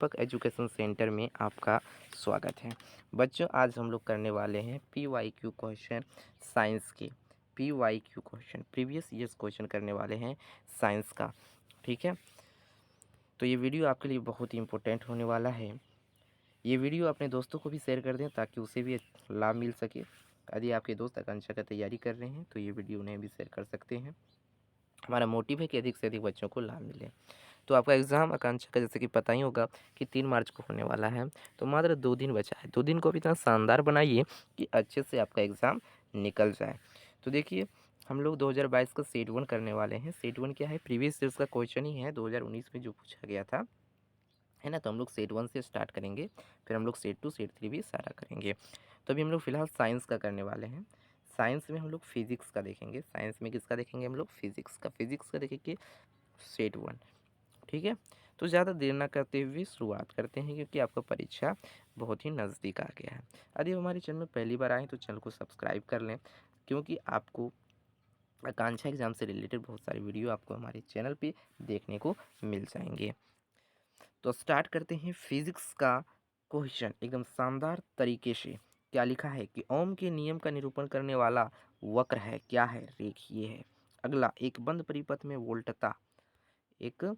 दीपक education centre में आपका स्वागत है। बच्चों, आज हम लोग करने वाले हैं PYQ क्वेश्चन साइंस के। PYQ question previous years question करने वाले हैं साइंस का। ठीक है, तो ये वीडियो आपके लिए बहुत ही इम्पोर्टेंट होने वाला है। ये वीडियो अपने दोस्तों को भी शेयर कर दें ताकि उसे भी लाभ मिल सके। यदि आपके दोस्त आकांक्षा का तैयारी कर रहे हैं तो ये वीडियो उन्हें भी शेयर कर सकते हैं। हमारा मोटिव है कि अधिक से अधिक बच्चों को लाभ मिले। तो आपका एग्ज़ाम आकांक्षा का जैसे कि पता ही होगा कि 3 मार्च को होने वाला है, तो मात्र 2 दिन बचा है। 2 दिन को भी इतना शानदार बनाइए कि अच्छे से आपका एग्ज़ाम निकल जाए। तो देखिए, हम लोग 2022 का सेट 1 करने वाले हैं। सेट 1 क्या है? प्रीवियस ईयर्स का क्वेश्चन ही है, 2019 में जो पूछा गया था, है ना? तो हम लोग सेट 1 से स्टार्ट करेंगे, फिर हम लोग सेट 2, सेट 3 भी सारा करेंगे। तो अभी हम लोग फ़िलहाल साइंस का करने वाले हैं। साइंस में हम लोग फिज़िक्स का देखेंगे। साइंस में किसका देखेंगे हम लोग? फिज़िक्स का। फिज़िक्स का देखेंगे सेट 1। ठीक है, तो ज़्यादा देर ना करते हुए शुरुआत करते हैं क्योंकि आपका परीक्षा बहुत ही नज़दीक आ गया है। यदि हमारे चैनल में पहली बार आए तो चैनल को सब्सक्राइब कर लें, क्योंकि आपको आकांक्षा एग्जाम से रिलेटेड बहुत सारे वीडियो आपको हमारे चैनल पे देखने को मिल जाएंगे। तो स्टार्ट करते हैं फिजिक्स का क्वेश्चन एकदम शानदार तरीके से। क्या लिखा है कि ओम के नियम का निरूपण करने वाला वक्र है, क्या है? रेखीय है। अगला, एक बंद परिपथ में वोल्टता, एक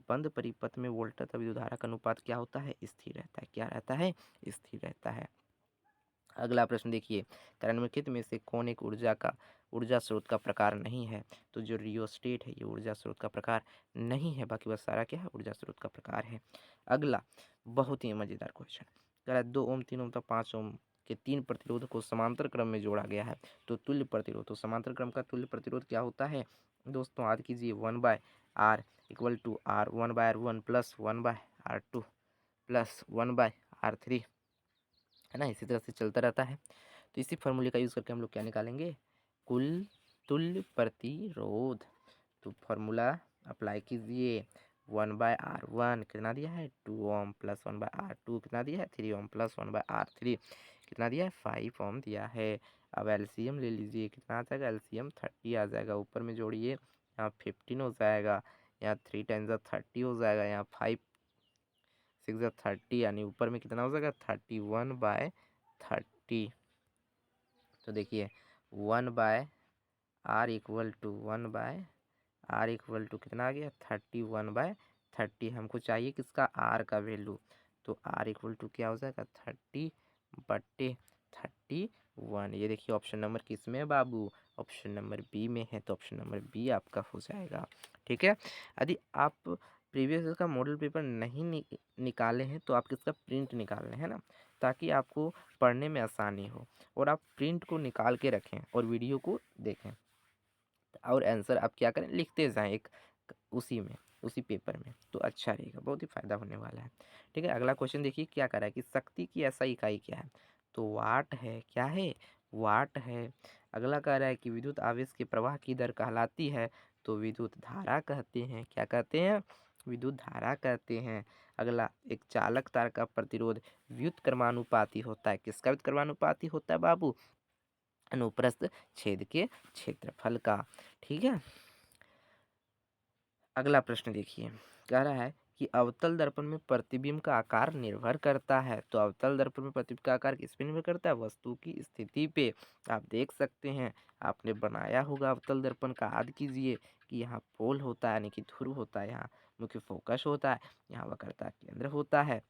बंद परिपथ में वोल्ट तथा विद्युत धारा का अनुपात क्या होता है? स्थिर रहता है। क्या रहता है? स्थिर रहता है। अगला प्रश्न देखिए, निम्नलिखित में से कौन एक ऊर्जा स्रोत का प्रकार नहीं है? तो जो रियोस्टेट है ये ऊर्जा स्रोत का प्रकार नहीं है, बाकी बस सारा क्या है? ऊर्जा स्रोत का प्रकार है। अगला बहुत ही मजेदार क्वेश्चन, कह रहा है 2 ओम 3 ओम तथा 5 ओम के 3 प्रतिरोध को समांतर क्रम में जोड़ा गया है तो तुल्य प्रतिरोध, तो समांतर क्रम का तुल्य प्रतिरोध क्या होता है दोस्तों? याद कीजिए 1/r equal to R 1/r1 plus 1/r2 plus 1/r3, है ना? इसी तरह से चलता रहता है। तो इसी फॉर्मूले का यूज़ करके हम लोग क्या निकालेंगे? कुल तुल्य प्रतिरोध। तो फॉर्मूला अप्लाई कीजिए। 1/r1 कितना दिया है? 2 ओम प्लस 1/r2 कितना दिया है? 3 ओम प्लस 1/r3 कितना दिया है? 5 ओम दिया है। अब एलसीएम ले लीजिए, कितना आ जाएगा? एलसीएम 30 आ जाएगा। ऊपर में जोड़िए, यहाँ 15 हो जाएगा, यहाँ 3 टाइम्स 30 हो जाएगा, यहाँ 5 6 30, यानी ऊपर में कितना हो जाएगा? 31/30। तो देखिए 1/r equal to 1/r equal to कितना आ गया? 31/30। हमको चाहिए किसका? आर का वैल्यू। तो आर इक्वल टू क्या हो जाएगा? 30/31। ये देखिए ऑप्शन नंबर किस में है बाबू? ऑप्शन नंबर बी में है, तो ऑप्शन नंबर बी आपका हो जाएगा। ठीक है, यदि आप प्रीवियस का मॉडल पेपर नहीं निकाले हैं तो आप किसका प्रिंट निकाल लें, है ना, ताकि आपको पढ़ने में आसानी हो। और आप प्रिंट को निकाल के रखें और वीडियो को देखें, और आंसर आप क्या करें? लिखते जाएं एक उसी पेपर में, तो अच्छा रहेगा, बहुत ही फायदा होने वाला है। ठीक है, अगला क्वेश्चन देखिए क्या कर रहा है कि शक्ति की ऐसा इकाई क्या है? तो वाट है। क्या है? वाट है। अगला कह रहा है कि विद्युत आवेश के प्रवाह की दर कहलाती है, तो विद्युत धारा कहते हैं। क्या कहते हैं? विद्युत धारा कहते हैं। अगला, एक चालक तार का प्रतिरोध व्युत्क्रमानुपाती होता है। किसका व्युत्क्रमानुपाती होता है बाबू? अनुप्रस्थ छेद के क्षेत्रफल का। ठीक है, अगला प्रश्न देखिए, कह रहा है कि अवतल दर्पण में प्रतिबिंब का आकार निर्भर करता है। तो अवतल दर्पण में प्रतिबिंब का आकार किस पे निर्भर करता है? वस्तु की स्थिति पे। आप देख सकते हैं, आपने बनाया होगा अवतल दर्पण का। याद कीजिए कि यहाँ पोल होता है, यानी कि ध्रुव होता है, यहाँ मुख्य फोकस होता है, यहाँ वक्रता केंद्र होता है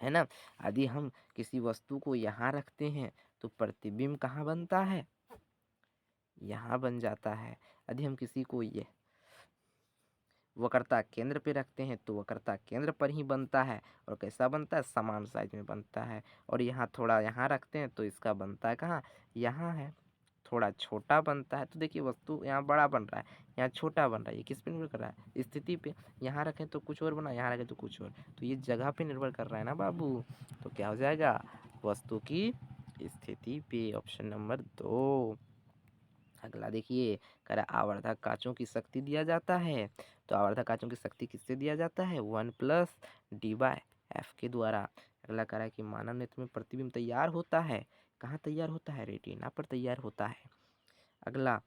ना। यदि हम किसी वस्तु को यहाँ रखते हैं तो प्रतिबिंब कहाँ बनता है? यहाँ बन जाता है। यदि हम किसी को ये वक्रता केंद्र पे रखते हैं तो वक्रता केंद्र पर ही बनता है। और कैसा बनता है? समान साइज में बनता है। और यहाँ थोड़ा यहाँ रखते हैं तो इसका बनता है कहाँ? यहाँ है, थोड़ा छोटा बनता है। तो देखिए वस्तु यहाँ बड़ा बन रहा है, यहाँ छोटा बन रहा है। ये किस पे निर्भर कर रहा है? स्थिति पे। यहाँ रखें तो कुछ और बना, यहाँ रखें तो कुछ और, तो ये जगह पे निर्भर कर रहा है ना बाबू। तो क्या हो जाएगा? वस्तु की स्थिति पे। Option number 2। अगला देखिए, कह रहा है आवर्धक कांचों की शक्ति दिया जाता है। तो आवर्धक कांचों की शक्ति किससे दिया जाता है? 1+d/f के द्वारा। अगला कह रहा है कि मानव नेत्र में प्रतिबिंब तैयार होता है। कहाँ तैयार होता है? रेटिना पर तैयार होता है। अगला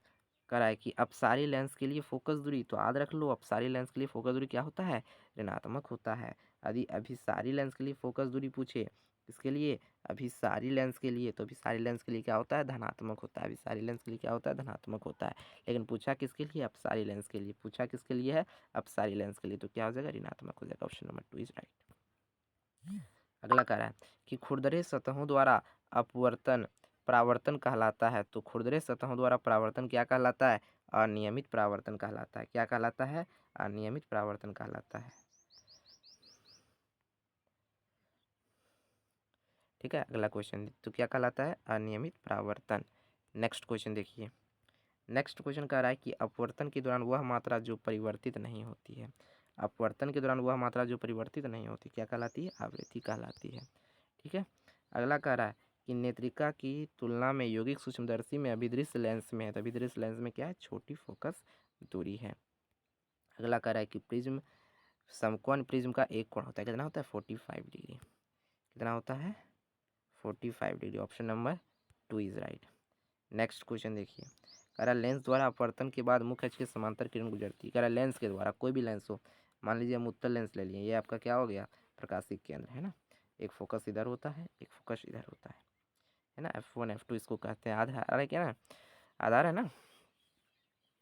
कह रहा है कि अपसारी लेंस के लिए फोकस दूरी, तो याद रख लो अपसारी लेंस के लिए फोकस दूरी क्या होता है? ऋणात्मक होता है। यदि अभिसारी लेंस के लिए फोकस दूरी पूछे, किसके लिए, अभिसारी लेंस के लिए, तो अभिसारी लेंस के लिए क्या होता है, धनात्मक होता है। अभिसारी लेंस के लिए क्या होता है, धनात्मक होता है। लेकिन पूछा किसके लिए, अपसारी लेंस के लिए। पूछा किसके लिए है, अपसारी लेंस के लिए, तो क्या हो जाएगा, ऋणात्मक हो जाएगा। Option number 2 is right. अगला कह रहा है कि खुरदरे सतहों द्वारा अपवर्तन परावर्तन कहलाता है। तो खुरदरे सतहों द्वारा परावर्तन क्या कहलाता है, अनियमित परावर्तन कहलाता है। क्या कहलाता है, अनियमित परावर्तन कहलाता है। ठीक है, अगला क्वेश्चन तो क्या कहलाता है, अनियमित परावर्तन। नेक्स्ट क्वेश्चन देखिए। नेक्स्ट क्वेश्चन कह रहा है कि अपवर्तन के दौरान वह मात्रा जो परिवर्तित नहीं होती है, अपवर्तन के दौरान वह मात्रा जो परिवर्तित नहीं होती क्या कहलाती है, आवृत्ति कहलाती है। ठीक है, अगला कह रहा है कि नेत्रिका की तुलना में यौगिक सूक्ष्मदर्शी में अभिदृश्य लेंस में है, तो अभिदृश्य लेंस में क्या है, छोटी फोकस दूरी है। अगला कह रहा है कि प्रिज्म समकोण प्रिज्म का एक कोण होता है, कितना होता है, 45 डिग्री। कितना होता है, 45 degree. Option number 2 is right. Next question देखिए। कह रहा लेंस द्वारा अपवर्तन के बाद मुख्य अक्ष के समांतर किरण गुजरती है। कह रहा लेंस के द्वारा, कोई भी लेंस हो, मान लीजिए हम उत्तल लेंस ले लिए, ये आपका क्या हो गया, प्रकाशिक केंद्र है ना। एक फोकस इधर होता है, एक फोकस इधर होता है ना। F1 F2 इसको कहते हैं। आधार है क्या ना, आधार है ना।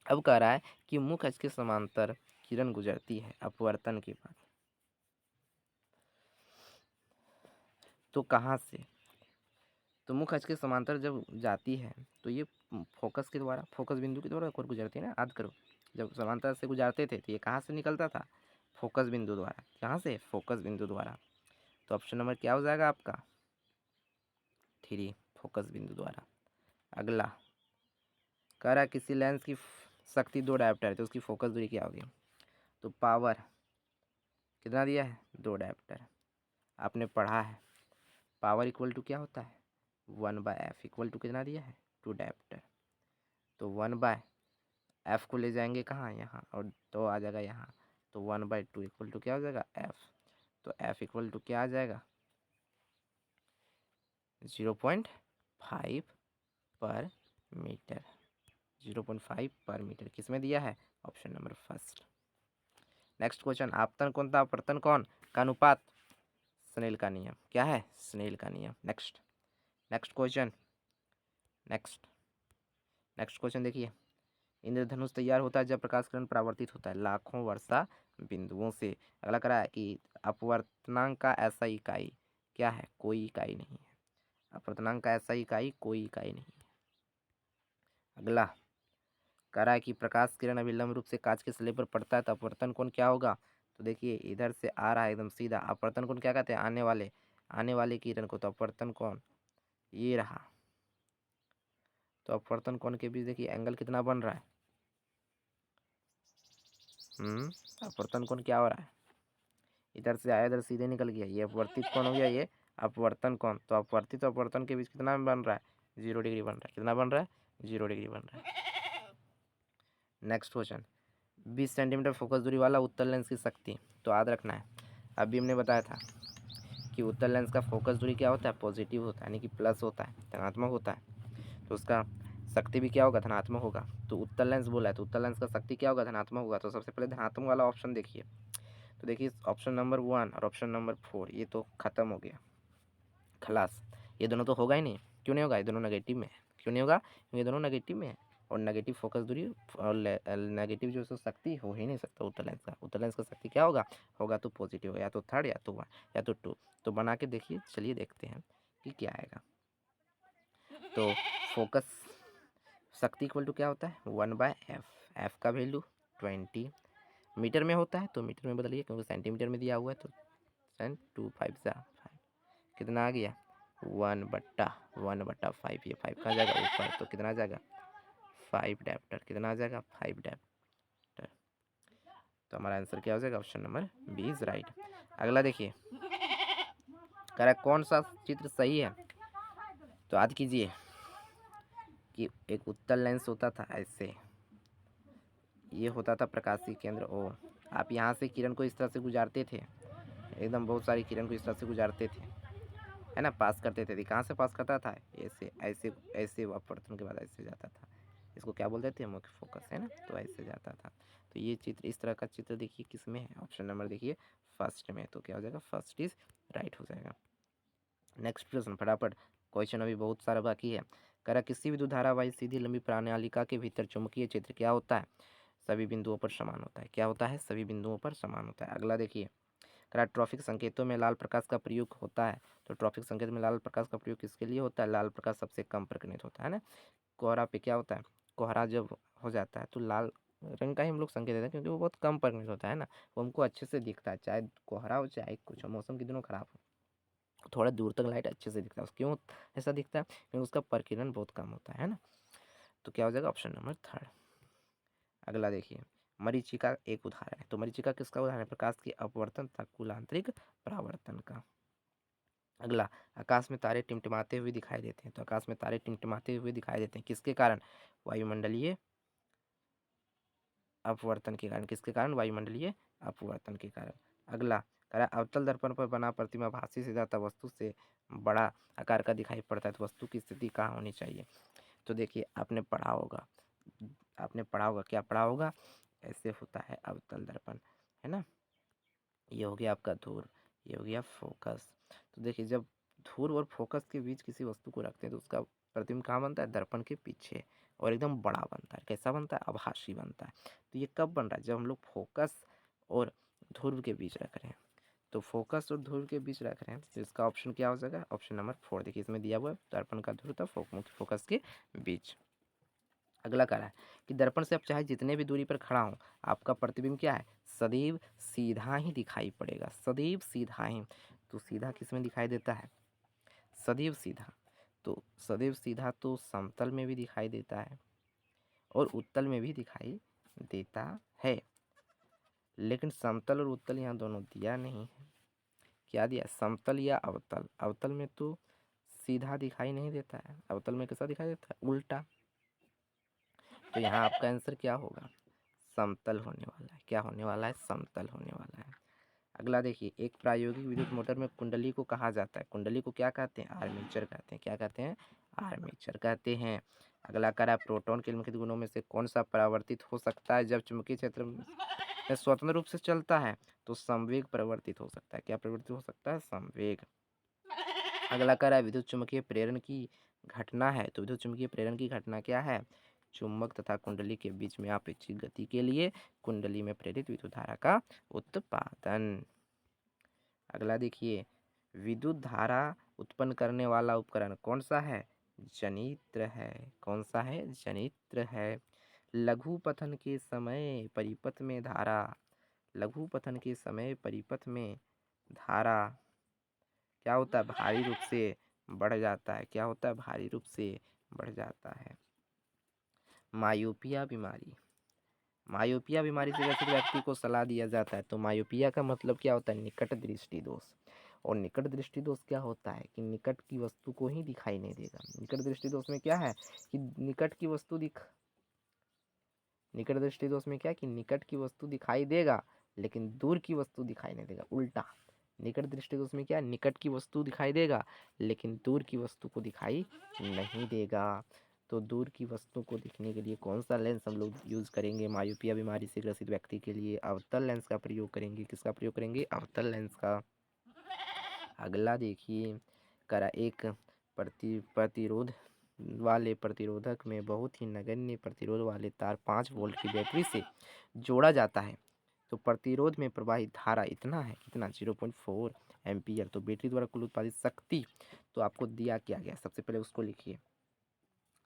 अब कह रहा है कि मुख्य अक्ष के समांतर किरण गुजरती है अपवर्तन के बाद, तो कहाँ से, तो मुख्य अक्ष के समांतर जब जाती है तो ये फोकस के द्वारा, फोकस बिंदु के द्वारा और गुजरती है ना। याद करो, जब समांतर से गुजरते थे तो ये कहाँ से निकलता था, फोकस बिंदु द्वारा। कहाँ से, फोकस बिंदु द्वारा। तो ऑप्शन नंबर क्या हो जाएगा आपका, 3, फोकस बिंदु द्वारा। अगला कह रहा है किसी लेंस की शक्ति 2 डायोप्टर है, तो उसकी फोकस दूरी क्या होगी। तो पावर कितना दिया है, 2 डायोप्टर। आपने पढ़ा है पावर इक्वल टू क्या होता है, 1/f इक्वल टू कितना दिया है, 2 डायोप्टर। तो 1/f को ले जाएंगे कहाँ, यहाँ, और तो आ जाएगा यहाँ। तो 1/2 इक्वल टू क्या हो जाएगा, f। तो f इक्वल टू क्या आ जाएगा, 0.5 पर मीटर। 0.5 पर मीटर किस में दिया है, option number first. Next question, आपतन कौन था, अपवर्तन कौन का अनुपात, स्नेल का नियम। क्या है, स्नेल का नियम। Next next question, next question देखिए। इंद्रधनुष तैयार होता है जब प्रकाश किरण परावर्तित होता है लाखों वर्षा बिंदुओं से। अगला करा है कि अपवर्तनांक का ऐसा इकाई क्या है, कोई इकाई नहीं है। अपवर्तनांक का ऐसा इकाई कोई इकाई नहीं है। अगला कह रहा है कि प्रकाश किरण अभिलंब रूप से कांच के स्लेब पर पड़ता है तो अपवर्तन कोण क्या होगा। तो देखिए इधर से आ रहा है एकदम सीधा, अपवर्तन कोण क्या कहते हैं, आने वाले किरण को। तो अपवर्तन कोण ये रहा, तो अपवर्तन कोण के बीच देखिए एंगल कितना बन रहा है। अपवर्तन कोण क्या हो रहा है, इधर से आया इधर सीधे निकल गया, ये अपवर्तित कोण हो गया, ये अपवर्तन कोण। तो अपवर्तित अपवर्तन के बीच कितना बन रहा है, 0 डिग्री बन रहा है। कितना बन रहा है, 0 डिग्री बन रहा है। नेक्स्ट क्वेश्चन, 20 सेंटीमीटर फोकस दूरी वाला उत्तल लेंस की शक्ति। तो याद रखना है, अभी हमने बताया था कि उत्तल लेंस का फोकस दूरी क्या होता है, पॉजिटिव होता है, यानी कि प्लस होता है, धनात्मक होता है। तो उसका शक्ति भी क्या होगा, धनात्मक होगा। तो उत्तल लेंस बोला है तो उत्तल लेंस का शक्ति क्या होगा, धनात्मक होगा। तो सबसे पहले धनात्मक वाला ऑप्शन देखिए। तो देखिए ऑप्शन नंबर 1 और ऑप्शन नंबर 4 ये तो खत्म हो गया, खलास। ये दोनों तो होगा ही नहीं। क्यों नहीं होगा, ये दोनों नेगेटिव में है। क्यों नहीं होगा, क्योंकि ये दोनों नेगेटिव में है, और नेगेटिव फोकस दूरी और नेगेटिव जो शक्ति हो ही नहीं सकता उत्तल लेंस का। उत्तल लेंस का शक्ति क्या होगा, होगा तो पॉजिटिव होगा, या तो 3 या तो 1 या तो 2। तो बना के देखिए, चलिए देखते हैं कि क्या आएगा। तो फोकस शक्ति इक्वल टू क्या होता है, 1/f। f का वैल्यू 20 मीटर में होता है, तो मीटर में बदलिए क्योंकि सेंटीमीटर में दिया हुआ है। तो 2 5 कितना आ गया, 1/5। ये 5 कहाँ जाएगा, ऊपर, तो कितना आ जाएगा, 5 डायोप्टर। कितना आ जाएगा, 5 डायोप्टर। तो हमारा आंसर क्या हो जाएगा, option number B is right. अगला देखिए, कह रहा कौन सा चित्र सही है। तो याद कीजिए कि एक उत्तल लेंस होता था ऐसे, ये होता था प्रकाशीय केंद्र O। आप यहाँ से किरण को इस तरह से गुजारते थे, एकदम बहुत सारी किरण को इस तरह से गुजारते थे, है ना, पास करते थे। कहाँ से पास करता था, ऐसे ऐसे ऐसे अपवर्तन के बाद ऐसे जाता था, इसको क्या बोल देते हैं, मुख्य फोकस, है ना। तो ऐसे जाता था। तो ये चित्र, इस तरह का चित्र देखिए किस में है, ऑप्शन नंबर देखिए फर्स्ट में। तो क्या हो जाएगा, फर्स्ट इज राइट हो जाएगा। नेक्स्ट प्रश्न फटाफट, क्वेश्चन अभी बहुत सारा बाकी है। कह रहा किसी विद्युत धारावाही सीधी लंबी प्रणालिका के भीतर चुंबकीय क्षेत्र क्या होता है, सभी बिंदुओं पर समान होता है। क्या होता है, सभी बिंदुओं पर समान होता है। अगला देखिए, कह रहा ट्रैफिक संकेतों में लाल प्रकाश का प्रयोग होता है। तो ट्रैफिक संकेत में लाल प्रकाश का प्रयोग किसके लिए होता है, लाल प्रकाश सबसे कम प्रकटित होता है ना। कोहरा पे क्या होता है, कोहरा जब हो जाता है तो लाल रंग का ही हम लोग संकेत देते हैं, क्योंकि वो बहुत कम प्रकटित होता है ना, वो हमको अच्छे से दिखता है, चाहे कोहरा हो चाहे कुछ हो, मौसम के दिनों खराब हो, थोड़ा दूर तक लाइट अच्छे से दिखता है। क्यों ऐसा दिखता है, क्योंकि उसका प्रकीर्णन बहुत कम होता है ना। तो क्या हो जाएगा, ऑप्शन नंबर थर्ड। अगला देखिए, मरीचिका एक उदाहरण है। तो मरीचिका किसका उदाहरण है, प्रकाश की अपवर्तन तथा कुलांतरिक परावर्तन का। अगला, आकाश में तारे टिमटिमाते हुए दिखाई देते हैं। तो आकाश में तारे टिमटिमाते हुए दिखाई देते हैं किसके कारण, वायुमंडलीय अपवर्तन के कारण। किसके कारण, वायुमंडलीय अपवर्तन के कारण। अगला, कह रहा अवतल दर्पण पर बना प्रतिमा भासी से ज्यादा वस्तु से बड़ा आकार का दिखाई पड़ता है, तो वस्तु की स्थिति कहाँ होनी चाहिए। तो देखिए आपने पढ़ा होगा, क्या पढ़ा होगा, ऐसे होता है अवतल दर्पण, है ना। ये हो गया आपका धूर, ये हो गया फोकस। तो देखिए जब धूर और फोकस के बीच किसी वस्तु को रखते हैं तो उसका प्रतिबिंब कहाँ बनता है, दर्पण के पीछे, और एकदम बड़ा बनता है। कैसा बनता है, आभासी बनता है। तो ये कब बन रहा है, जब हम लोग फोकस और ध्रुव के बीच रख रहे हैं। तो फोकस और ध्रुव के बीच रख रहे हैं, तो इसका ऑप्शन क्या हो जाएगा, ऑप्शन नंबर 4। देखिए इसमें दिया हुआ है दर्पण का ध्रुव था फोकस के बीच। अगला कह रहा है कि दर्पण से आप चाहे जितने भी दूरी पर खड़ा हो, आपका प्रतिबिंब क्या है, सदैव सीधा ही दिखाई पड़ेगा, सदैव सीधा ही। तो सीधा किस में दिखाई देता है, सदैव सीधा। तो सदैव सीधा तो समतल में भी दिखाई देता है और उत्तल में भी दिखाई देता है, लेकिन समतल और उत्तल यहाँ दोनों दिया नहीं है। क्या दिया, समतल या अवतल। अवतल में तो सीधा दिखाई नहीं देता है, अवतल में कैसा दिखाई देता है, उल्टा। तो यहाँ आपका आंसर क्या होगा, समतल होने वाला है। क्या होने वाला है, समतल होने वाला है। अगला देखिए, एक प्रायोगिक विद्युत मोटर में कुंडली को कहा जाता है, कुंडली को क्या कहते हैं, आर्मेचर कहते हैं। क्या कहते हैं, आर्मेचर कहते हैं। अगला करा, प्रोटॉन के निम्नलिखित गुणों में से कौन सा परावर्तित हो सकता है जब चुंबकीय क्षेत्र में स्वतंत्र रूप से चलता है। तो संवेग परिवर्तित हो सकता है। क्या परिवर्तित हो सकता है, संवेग। अगला कह रहा है विद्युत चुम्बकीय प्रेरण की घटना है। तो विद्युत चुम्बकीय प्रेरण की घटना क्या है, चुंबक तथा कुंडली के बीच में अपेक्षित गति के लिए कुंडली में प्रेरित विद्युत धारा का उत्पादन। अगला देखिए, विद्युत धारा उत्पन्न करने वाला उपकरण कौन सा है, जनित्र है। कौन सा है, जनित्र है। लघु पथन के समय परिपथ में धारा, लघु पथन के समय परिपथ में धारा क्या होता है, भारी रूप से बढ़ जाता है। क्या होता है, भारी रूप से बढ़ जाता है। मायोपिया बीमारी, मायोपिया बीमारी से ग्रसित व्यक्ति को सलाह दिया जाता है। तो मायोपिया का मतलब क्या होता है, निकट दृष्टि दोष। और निकट दृष्टि दोष क्या होता है कि निकट की वस्तु को ही दिखाई नहीं देगा। निकट दृष्टि दोष में क्या है कि निकट दृष्टि दोष में क्या है कि निकट की वस्तु दिखाई देगा लेकिन दूर की वस्तु दिखाई नहीं देगा, उल्टा। निकट दृष्टि दोष में क्या है, निकट की वस्तु दिखाई देगा लेकिन दूर की वस्तु को दिखाई नहीं देगा। तो दूर की वस्तु को दिखने के लिए कौन सा लेंस हम लोग यूज करेंगे, मायोपिया बीमारी से ग्रसित व्यक्ति के लिए अवतल लेंस का प्रयोग करेंगे। किसका प्रयोग करेंगे, अवतल लेंस का। अगला देखिए, करा एक प्रतिरोध वाले प्रतिरोधक में बहुत ही नगण्य प्रतिरोध वाले तार 5 वोल्ट की बैटरी से जोड़ा जाता है। तो प्रतिरोध में प्रवाहित धारा इतना है, कितना, 0.4 एम्पियर। तो बैटरी द्वारा कुल उत्पादित शक्ति तो आपको दिया क्या गया, सबसे पहले उसको लिखिए।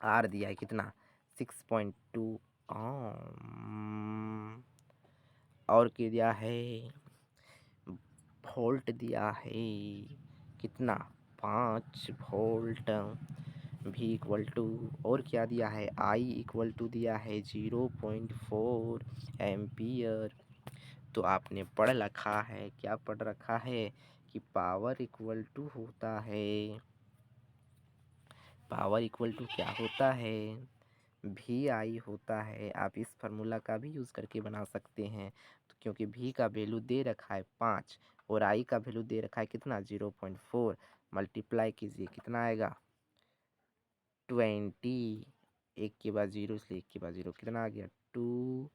आर दिया है कितना, 6.2 ओम। और क्या दिया है, वोल्ट दिया है कितना, 5 वोल्ट। भी इक्वल टू, और क्या दिया है, आई इक्वल टू दिया है 0.4 एम्पियर। तो आपने पढ़ रखा है, क्या पढ़ रखा है कि पावर इक्वल टू होता है, पावर इक्वल टू क्या होता है, भी आई होता है। आप इस फार्मूला का भी यूज़ करके बना सकते हैं। तो क्योंकि भी का वैल्यू दे रखा है 5 और आई का वैल्यू दे रखा है कितना, 0.4, मल्टीप्लाई कीजिए कितना आएगा, 20 1 के बाद 0 इसलिए 1 के बाद 0 कितना आ गया 2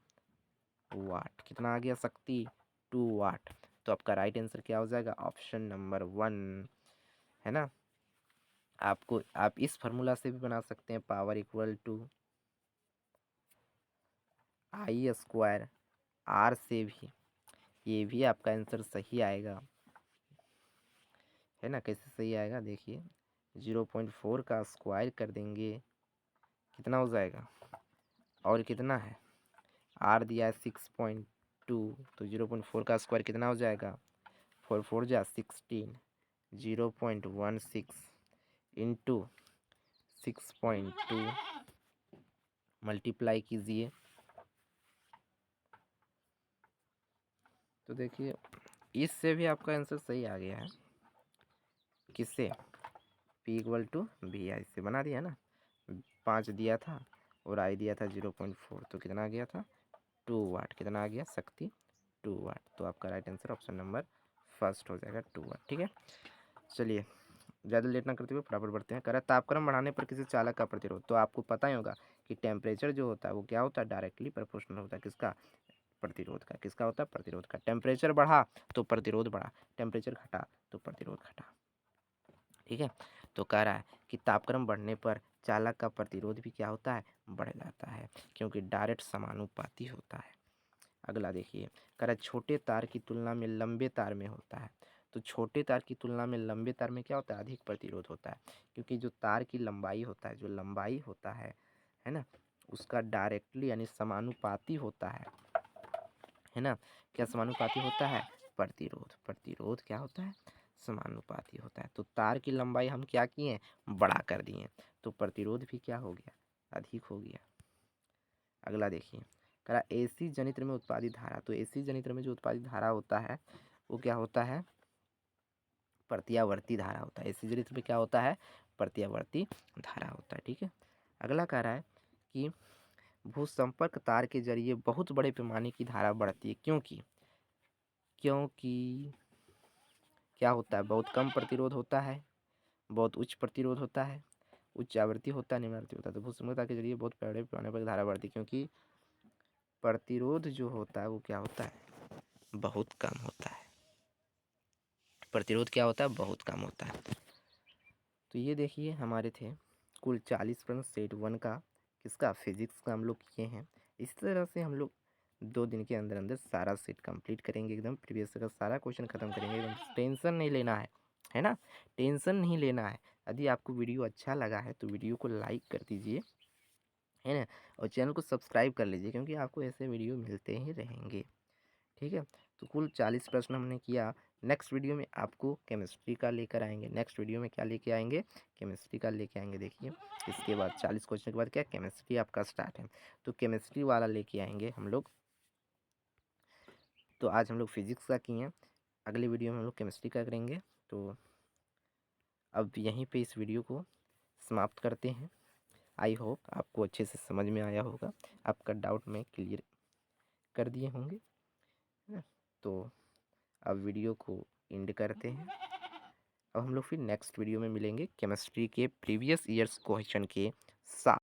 वाट। कितना आ गया शक्ति 2 वाट। तो आपका राइट आंसर क्या हो जाएगा ऑप्शन नंबर 1 है ना। आप इस फार्मूला से भी बना सकते हैं power equal to I square R से भी, ये भी आपका आंसर सही आएगा है ना। कैसे सही आएगा देखिए 0.4 का स्क्वायर कर देंगे कितना हो जाएगा, और कितना है आर दिया है 6.2 तो 0.4 का स्क्वायर कितना हो जाएगा 4 4 जा 16 0.16 इंटू 6.2 मल्टीप्लाई कीजिए तो देखिए इससे भी आपका आंसर सही आ गया है। किससे P इक्वल टू वी आई से बना दिया ना। 5 दिया था और आई दिया था 0.4 तो कितना आ गया था 2 वाट। कितना आ गया शक्ति 2 वाट। तो आपका right answer option number first हो जाएगा 2 वाट। ठीक है चलिए ज़्यादा लेट ना करते हुए फटाफट बढ़ते हैं। कह रहा तापक्रम बढ़ाने पर किसी चालक का प्रतिरोध, तो आपको पता ही होगा कि टेम्परेचर जो होता है वो क्या होता है डायरेक्टली प्रोपोर्शनल होता है किसका प्रतिरोध का। किसका होता है प्रतिरोध का। टेम्परेचर बढ़ा तो प्रतिरोध बढ़ा, टेम्परेचर घटा तो प्रतिरोध घटा। ठीक है तो कह रहा है कि तापक्रम बढ़ने पर चालक का प्रतिरोध भी क्या होता है बढ़ जाता है क्योंकि डायरेक्ट समानुपाती होता है। अगला देखिए कह रहा है छोटे तार की तुलना में लंबे तार में होता है, तो छोटे तार की तुलना में लंबे तार में क्या होता है अधिक प्रतिरोध होता है क्योंकि जो तार की लंबाई होता है, जो लंबाई होता है ना, उसका डायरेक्टली यानी समानुपाती होता है ना। क्या समानुपाती होता है प्रतिरोध। प्रतिरोध क्या होता है समानुपाती होता है। तो तार की लंबाई हम क्या किए बड़ा कर दिए तो प्रतिरोध भी क्या हो गया अधिक हो गया। अगला देखिए करा एसी जनित्र में उत्पादित धारा, तो एसी जनित्र में जो उत्पादित धारा होता है वो क्या होता है प्रत्यावर्ती धारा होता है। एसी जनित्र में क्या होता है प्रत्यावर्ती धारा होता है। ठीक है अगला कह रहा है कि भूसंपर्क तार के जरिए बहुत बड़े पैमाने की धारा बढ़ती है क्योंकि क्योंकि क्या होता है बहुत कम प्रतिरोध होता है, बहुत उच्च प्रतिरोध होता है, उच्च आवृत्ति होता है, निम्न आवृत्ति होता है। तो भूसंपर्क तार के जरिए बहुत बड़े पैमाने पर धारा बढ़ती है क्योंकि प्रतिरोध जो होता है वो क्या होता है बहुत कम होता है। प्रतिरोध क्या होता है बहुत कम होता है। तो ये देखिए हमारे थे कुल 40 प्रश्न सेट 1 का किसका फिजिक्स का हम लोग किए हैं। इस तरह से हम लोग 2 दिन के अंदर अंदर सारा सेट कंप्लीट करेंगे, एकदम प्रीवियस का सारा क्वेश्चन खत्म करेंगे। एकदम टेंशन नहीं लेना है ना, टेंशन नहीं लेना है। यदि आपको वीडियो अच्छा लगा है तो वीडियो को लाइक कर दीजिए है ना, और चैनल को सब्सक्राइब कर लीजिए क्योंकि आपको ऐसे वीडियो मिलते ही रहेंगे। ठीक है तो कुल 40 प्रश्न हमने किया। नेक्स्ट वीडियो में आपको केमिस्ट्री का लेकर आएंगे। नेक्स्ट वीडियो में क्या लेके आएंगे केमिस्ट्री का लेके आएंगे। देखिए इसके बाद 40 क्वेश्चन के बाद क्या केमिस्ट्री आपका स्टार्ट है, तो केमिस्ट्री वाला लेके आएंगे हम लोग। तो आज हम लोग फिजिक्स का किए हैं, अगले वीडियो में हम लोग केमिस्ट्री का करेंगे। तो अब यहीं पे इस वीडियो को समाप्त करते हैं। आई होप आपको अच्छे से समझ में आया होगा, आपका डाउट मैं क्लियर कर दिए होंगे है ना। तो अब वीडियो को एंड करते हैं। अब हम लोग फिर नेक्स्ट वीडियो में मिलेंगे केमिस्ट्री के प्रीवियस ईयर्स क्वेश्चन के साथ।